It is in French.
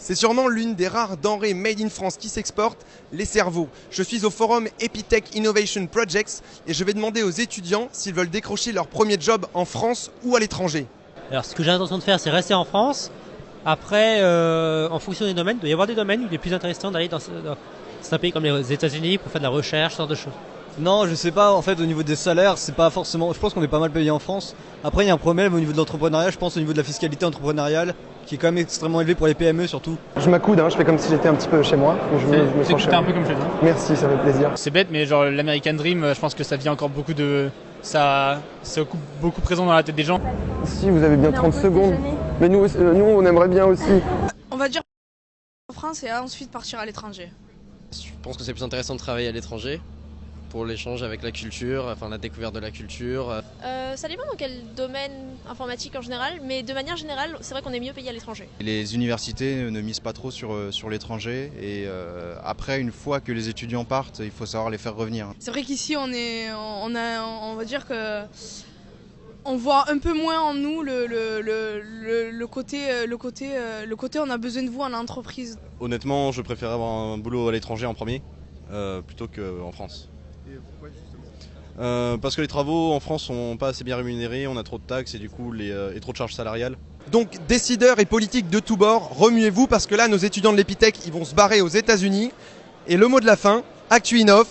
C'est sûrement l'une des rares denrées made in France qui s'exportent, les cerveaux. Je suis au forum Epitech Innovation Projects et je vais demander aux étudiants s'ils veulent décrocher leur premier job en France ou à l'étranger. Alors ce que j'ai l'intention de faire, c'est rester en France. Après, en fonction des domaines, il doit y avoir des domaines où il est plus intéressant d'aller dans un pays comme les États-Unis pour faire de la recherche, ce genre de choses. Non, je sais pas, en fait, au niveau des salaires, c'est pas forcément. Je pense qu'on est pas mal payé en France. Après, il y a un problème au niveau de l'entrepreneuriat, je pense, au niveau de la fiscalité entrepreneuriale, qui est quand même extrêmement élevée pour les PME surtout. Je m'accoude, je fais comme si j'étais un petit peu chez moi. C'est que t'es un peu comme chez toi. Merci, ça fait plaisir. C'est bête, mais genre l'American Dream, je pense que ça vient encore beaucoup de. Ça occupe beaucoup présent dans la tête des gens. Si vous avez bien 30 secondes. Mais nous, on aimerait bien aussi. On va dire en France et ensuite partir à l'étranger. Je pense que c'est plus intéressant de travailler à l'étranger pour l'échange avec la culture, enfin la découverte de la culture. Ça dépend dans quel domaine informatique en général, mais de manière générale, c'est vrai qu'on est mieux payé à l'étranger. Les universités ne misent pas trop sur l'étranger et après, une fois que les étudiants partent, il faut savoir les faire revenir. C'est vrai qu'ici on va dire que on voit un peu moins en nous le côté on a besoin de vous en entreprise. Honnêtement, je préfère avoir un boulot à l'étranger en premier plutôt qu'en France. Et pourquoi justement parce que les travaux en France sont pas assez bien rémunérés, on a trop de taxes et du coup et trop de charges salariales. Donc décideurs et politiques de tous bords, remuez-vous parce que là nos étudiants de l'Epitech ils vont se barrer aux États-Unis. Et le mot de la fin, Actu Innov,